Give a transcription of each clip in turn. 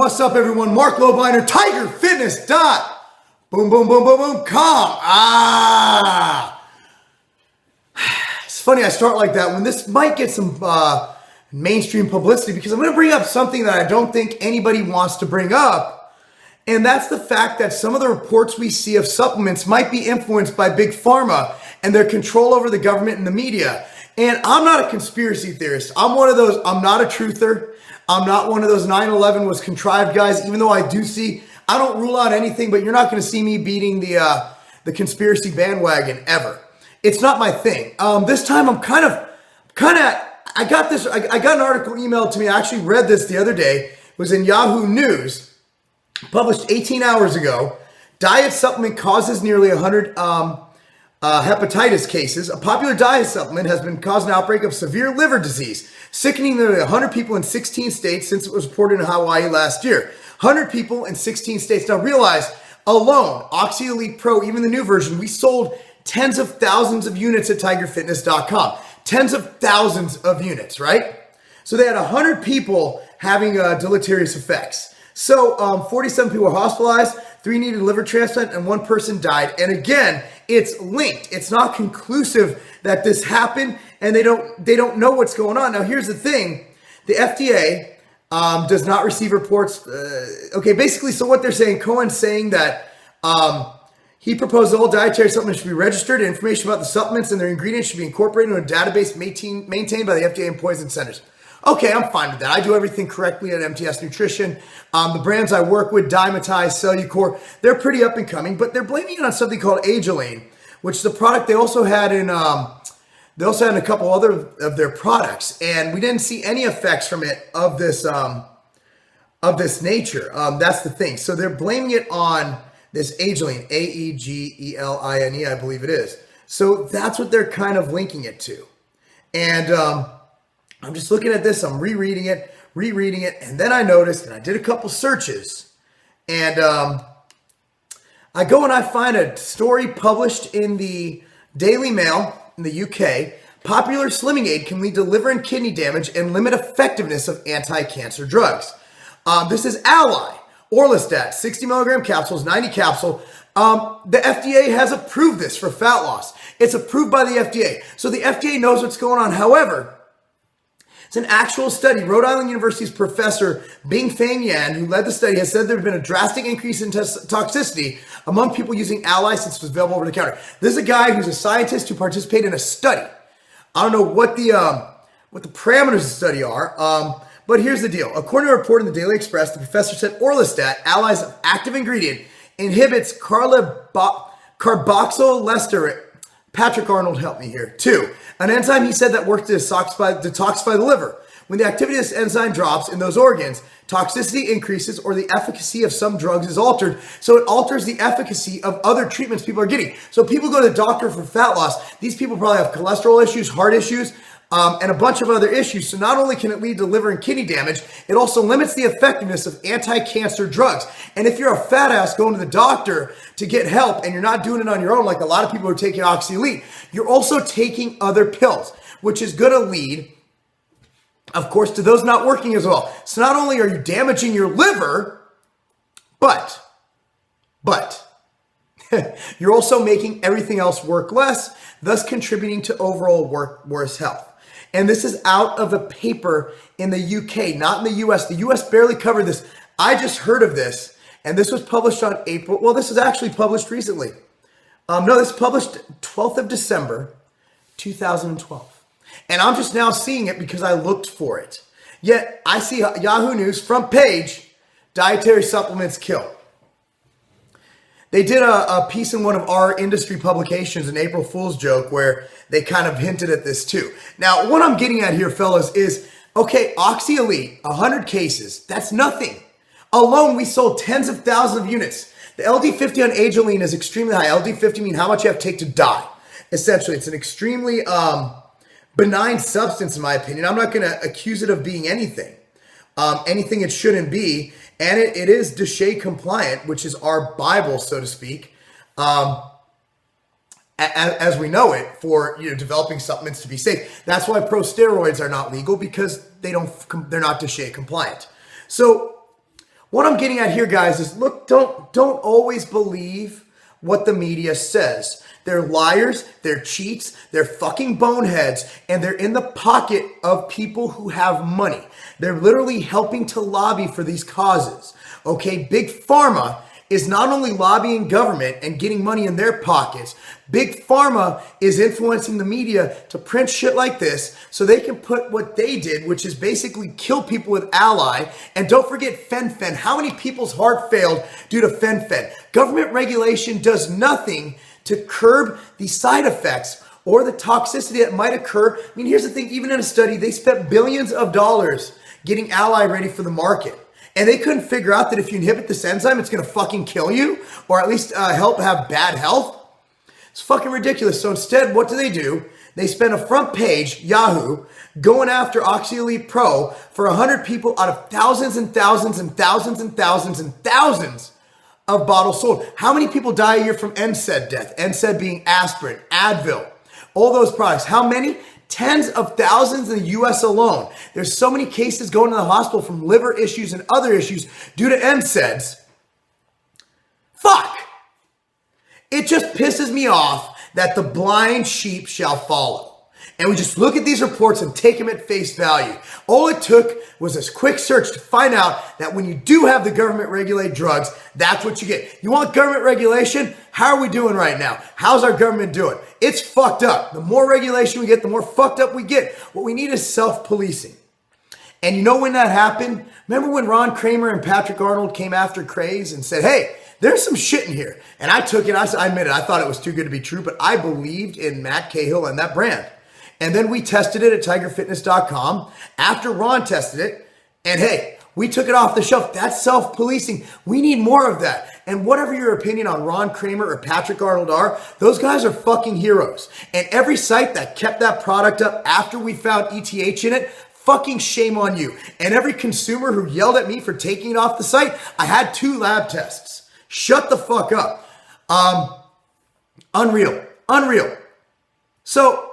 What's up, everyone? Mark Lobiner, Tiger Fitness dot. Boom, boom, boom, boom, boom, com. It's funny I start like that when this might get some mainstream publicity, because I'm going to bring up something that I don't think anybody wants to bring up. And that's the fact that some of the reports we see of supplements might be influenced by big pharma and their control over the government and the media. And I'm not a conspiracy theorist. I'm one of those, I'm not a truther. I'm not one of those 9/11 was contrived guys, even though I don't rule out anything, but you're not going to see me beating the conspiracy bandwagon ever. It's not my thing. This time I'm I got an article emailed to me. I actually read this the other day. It was in Yahoo News, published 18 hours ago. Diet supplement causes nearly 100 hepatitis cases. A popular diet supplement has been causing an outbreak of severe liver disease, sickening nearly 100 people in 16 states since it was reported in Hawaii last year. 100 people in 16 states. Now realize, alone, OxyElite Pro, even the new version, we sold tens of thousands of units at tigerfitness.com. Tens of thousands of units, right? So they had 100 people having deleterious effects. So 47 people were hospitalized, 3 needed liver transplant, and 1 person died. And again, it's linked. It's not conclusive that this happened, and they don't know what's going on. Now, here's the thing. The FDA does not receive reports. Basically, so what they're saying, Cohen's saying that he proposed all dietary supplements should be registered, and information about the supplements and their ingredients should be incorporated into a database maintained by the FDA and poison centers. Okay, I'm fine with that. I do everything correctly at MTS Nutrition. The brands I work with, Dymatize, Cellucor, they're pretty up and coming, but they're blaming it on something called Age-Elaine, which is a product they also had in a couple other of their products, and we didn't see any effects from it of this nature. That's the thing. So they're blaming it on this Age-Elaine, Aegeline, I believe it is. So that's what they're kind of linking it to, and I'm just looking at this, I'm rereading it, and then I noticed, and I did a couple searches, and I go and I find a story published in the Daily Mail in the UK. Popular slimming aid can lead to liver and kidney damage and limit effectiveness of anti-cancer drugs. This is Ally, Orlistat, 60 milligram capsules, 90 capsule. The FDA has approved this for fat loss. It's approved by the FDA. So the FDA knows what's going on. However, it's an actual study. Rhode Island University's professor Bing-Fang Yan, who led the study, has said there has been a drastic increase in toxicity among people using Ally since it was available over the counter. This is a guy who's a scientist who participated in a study. I don't know what the parameters of the study are, but here's the deal. According to a report in the Daily Express, the professor said Orlistat, Ally's active ingredient, inhibits carboxylesterate. Patrick Arnold helped me here. 2, an enzyme he said that works to detoxify the liver. When the activity of this enzyme drops in those organs, toxicity increases or the efficacy of some drugs is altered. So it alters the efficacy of other treatments people are getting. So people go to the doctor for fat loss. These people probably have cholesterol issues, heart issues, and a bunch of other issues. So not only can it lead to liver and kidney damage, it also limits the effectiveness of anti-cancer drugs. And if you're a fat ass going to the doctor to get help and you're not doing it on your own, like a lot of people are taking OxyElite, you're also taking other pills, which is going to lead, of course, to those not working as well. So not only are you damaging your liver, but you're also making everything else work less, thus contributing to overall worse health. And this is out of a paper in the UK, not in the US. The US barely covered this. I just heard of this, and this was published on April. Well, this was actually published recently. This was published 12th of December, 2012. And I'm just now seeing it because I looked for it. Yet I see Yahoo News front page, dietary supplements kill. They did a piece in one of our industry publications, an April Fool's joke, where they kind of hinted at this too. Now, what I'm getting at here, fellas, is, okay, OxyElite, 100 cases, that's nothing. Alone, we sold tens of thousands of units. The LD50 on Age-Elaine is extremely high. LD50 means how much you have to take to die. Essentially, it's an extremely benign substance, in my opinion. I'm not going to accuse it of being anything it shouldn't be. And it is DSHEA compliant, which is our Bible, so to speak, as we know it, for developing supplements to be safe. That's why pro steroids are not legal, because they're not DSHEA compliant. So What I'm getting at here, guys, is look, don't always believe what the media says. They're liars, they're cheats, they're fucking boneheads, and they're in the pocket of people who have money. They're literally helping to lobby for these causes. Okay, Big Pharma is not only lobbying government and getting money in their pockets, Big Pharma is influencing the media to print shit like this so they can put what they did, which is basically kill people with Ally. And don't forget fen-phen. How many people's heart failed due to fen-phen? Government regulation does nothing to curb the side effects or the toxicity that might occur. I mean, here's the thing. Even in a study, they spent billions of dollars getting Ally ready for the market. And they couldn't figure out that if you inhibit this enzyme, it's going to fucking kill you or at least help have bad health. It's fucking ridiculous. So instead, what do? They spend a front page, Yahoo, going after OxyElite Pro for 100 people out of thousands and thousands and thousands and thousands and thousands of bottles sold. How many people die a year from NSAID death? NSAID being aspirin, Advil, all those products. How many? Tens of thousands in the US alone. There's so many cases going to the hospital from liver issues and other issues due to NSAIDs. Fuck! It just pisses me off that the blind sheep shall follow. And we just look at these reports and take them at face value. All it took was this quick search to find out that when you do have the government regulate drugs, that's what you get. You want government regulation? How are we doing right now? How's our government doing? It's fucked up. The more regulation we get, the more fucked up we get. What we need is self-policing. And you know when that happened? Remember when Ron Kramer and Patrick Arnold came after Craze and said, hey, there's some shit in here. And I took it. I admit it. I thought it was too good to be true, but I believed in Matt Cahill and that brand. And then we tested it at tigerfitness.com after Ron tested it. And hey, we took it off the shelf. That's self-policing. We need more of that. And whatever your opinion on Ron Kramer or Patrick Arnold are, those guys are fucking heroes. And every site that kept that product up after we found ETH in it, fucking shame on you. And every consumer who yelled at me for taking it off the site, I had 2 lab tests. Shut the fuck up. Unreal. So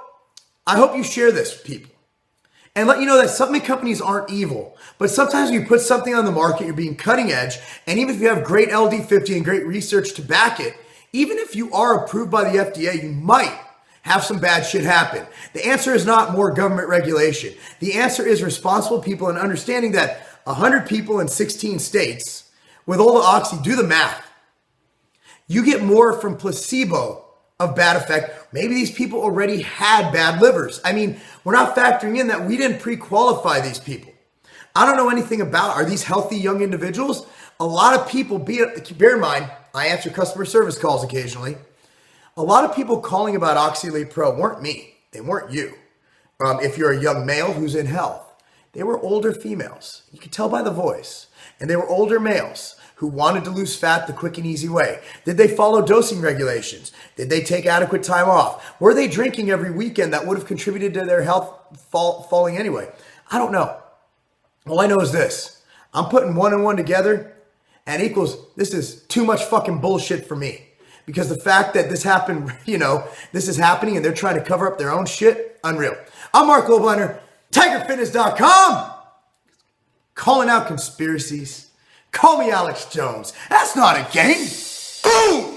I hope you share this, people. And let you know that supplement companies aren't evil. But sometimes when you put something on the market, you're being cutting edge. And even if you have great LD50 and great research to back it, even if you are approved by the FDA, you might have some bad shit happen. The answer is not more government regulation. The answer is responsible people and understanding that 100 people in 16 states with all the oxy, do the math. You get more from placebo of bad effect. Maybe these people already had bad livers. I mean, we're not factoring in that we didn't pre-qualify these people. I don't know anything about, are these healthy young individuals? A lot of people, bear in mind, I answer customer service calls occasionally. A lot of people calling about OxyElite Pro weren't me. They weren't you. If you're a young male who's in health, they were older females. You could tell by the voice. And they were older males who wanted to lose fat the quick and easy way. Did they follow dosing regulations? Did they take adequate time off? Were they drinking every weekend that would have contributed to their health falling anyway? I don't know. All I know is this. I'm putting 1 and 1 together and equals, this is too much fucking bullshit for me. Because the fact that this happened, this is happening and they're trying to cover up their own shit, unreal. I'm Mark Lobliner, tigerfitness.com. Calling out conspiracies. Call me Alex Jones. That's not a game. Boom!